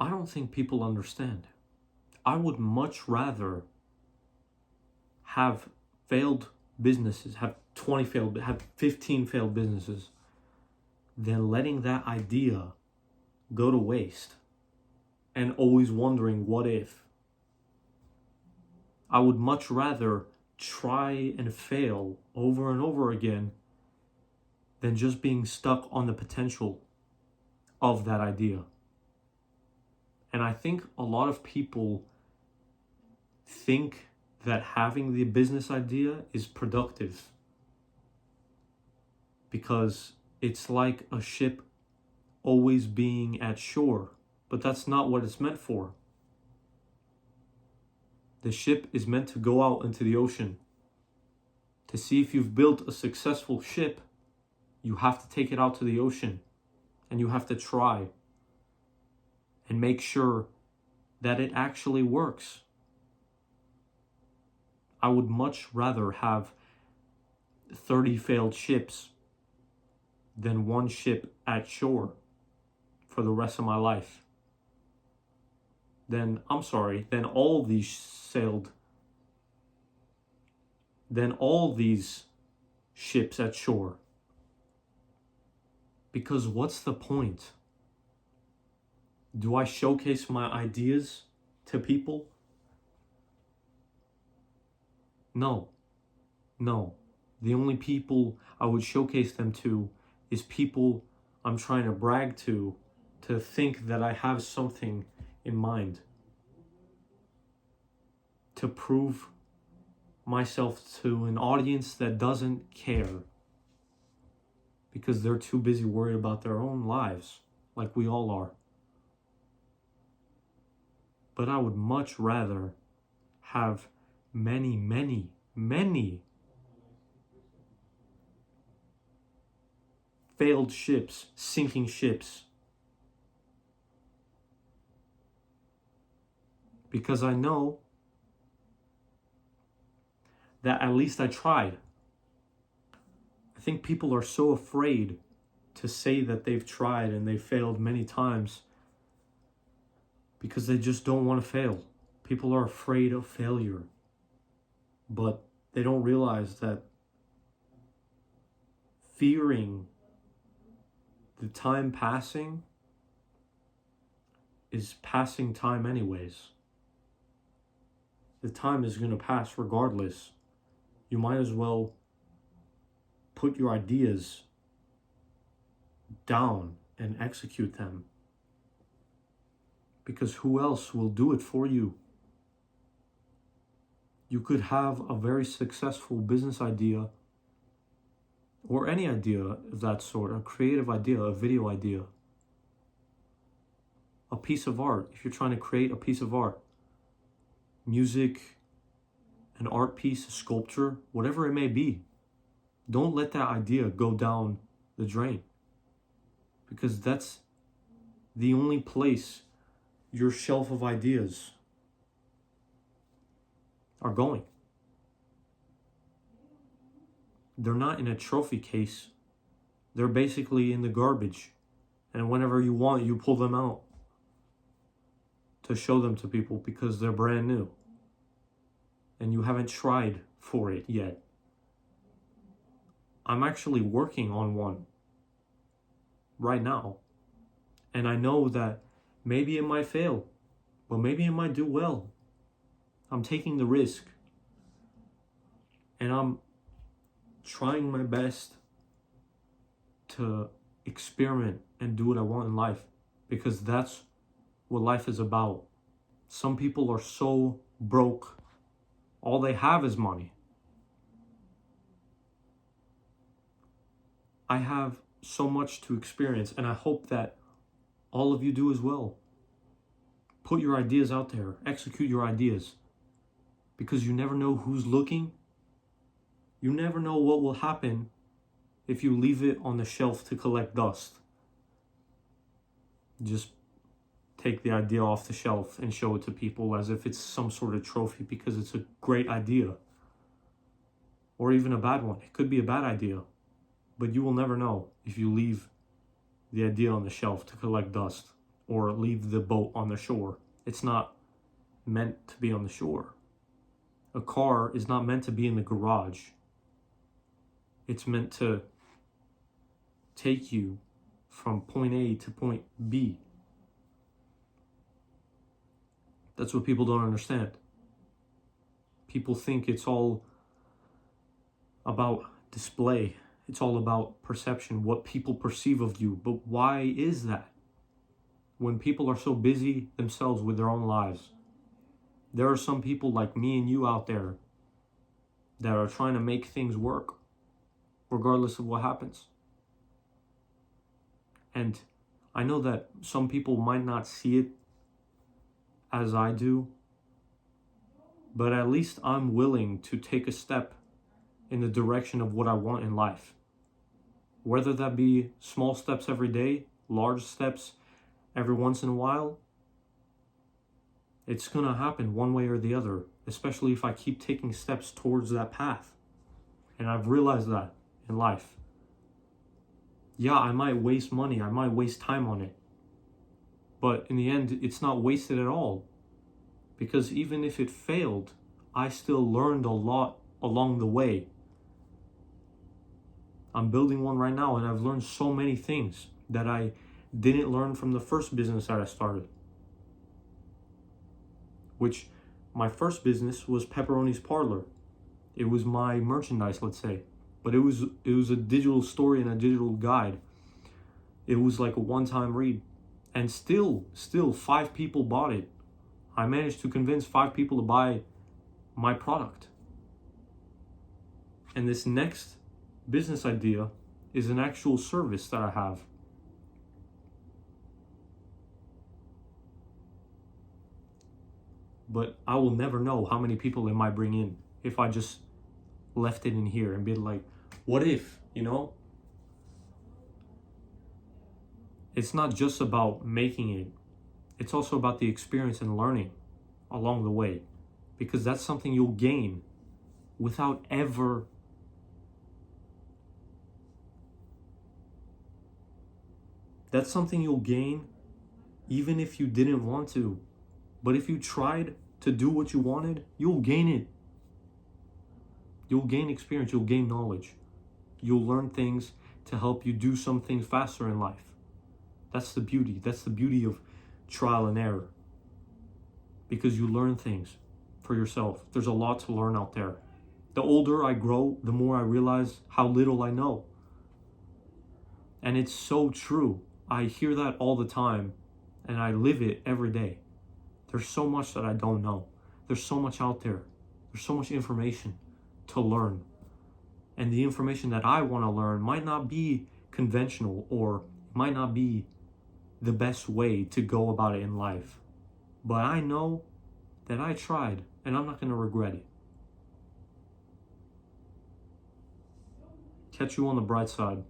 I don't think people understand. I would much rather have failed businesses, have 20 failed, have 15 failed businesses, than letting that idea go to waste and always wondering what if. I would much rather try and fail over and over again than just being stuck on the potential of that idea. And I think a lot of people think that having the business idea is productive because it's like a ship always being at shore, but that's not what it's meant for. The ship is meant to go out into the ocean. To see if you've built a successful ship, you have to take it out to the ocean and you have to try and make sure that it actually works. I would much rather have 30 failed ships than one ship at shore for the rest of my life. Then all these ships at shore. Because what's the point? Do I showcase my ideas to people? No. The only people I would showcase them to is people I'm trying to brag to think that I have something in mind. To prove myself to an audience that doesn't care because they're too busy worried about their own lives, like we all are. But I would much rather have many failed ships, sinking ships. Because I know that at least I tried. I think people are so afraid to say that they've tried and they've failed many times because they just don't want to fail. People are afraid of failure, but they don't realize that fearing the time passing is passing time anyways. The time is going to pass regardless. You might as well put your ideas down and execute them. Because who else will do it for you? You could have a very successful business idea or any idea of that sort, a creative idea, a video idea, a piece of art. If you're trying to create a piece of art, music, an art piece, a sculpture, whatever it may be, don't let that idea go down the drain, because that's the only place your shelf of ideas are going. They're not in a trophy case. They're basically in the garbage. And whenever you want, you pull them out to show them to people because they're brand new. And you haven't tried for it yet. I'm actually working on one right now. And I know that maybe it might fail, but maybe it might do well. I'm taking the risk. And I'm trying my best to experiment and do what I want in life, because that's what life is about. Some people are so broke, all they have is money. I have so much to experience, and I hope that all of you do as well. Put your ideas out there, execute your ideas, because you never know who's looking. You never know what will happen if you leave it on the shelf to collect dust. Just take the idea off the shelf and show it to people as if it's some sort of trophy because it's a great idea. Or even a bad one. It could be a bad idea, but you will never know if you leave the idea on the shelf to collect dust or leave the boat on the shore. It's not meant to be on the shore. A car is not meant to be in the garage. It's meant to take you from point A to point B. That's what people don't understand. People think it's all about display. It's all about perception, what people perceive of you. But why is that? When people are so busy themselves with their own lives, there are some people like me and you out there that are trying to make things work, regardless of what happens. And I know that some people might not see it as I do, but at least I'm willing to take a step in the direction of what I want in life. Whether that be small steps every day, large steps every once in a while, it's gonna happen one way or the other, especially if I keep taking steps towards that path. And I've realized that in life. Yeah, I might waste money, I might waste time on it, but in the end, it's not wasted at all. Because even if it failed, I still learned a lot along the way. I'm building one right now, and I've learned so many things that I didn't learn from the first business that I started. Which, my first business was Pepperoni's Parlor. It was my merchandise, let's say. But it was a digital story and a digital guide. It was like a one-time read. And still 5 people bought it. I managed to convince 5 people to buy my product. And this next business idea is an actual service that I have. But I will never know how many people it might bring in if I just left it in here and be like, what if, you know? It's not just about making it. It's also about the experience and learning along the way. Because that's something you'll gain without ever That's something you'll gain even if you didn't want to. But if you tried to do what you wanted, you'll gain it. You'll gain experience, you'll gain knowledge. You'll learn things to help you do some things faster in life. That's the beauty. That's the beauty of trial and error. Because you learn things for yourself. There's a lot to learn out there. The older I grow, the more I realize how little I know. And it's so true. I hear that all the time, and I live it every day. There's so much that I don't know. There's so much out there. There's so much information to learn. And the information that I want to learn might not be conventional, or might not be the best way to go about it in life. But I know that I tried, and I'm not going to regret it. Catch you on the bright side.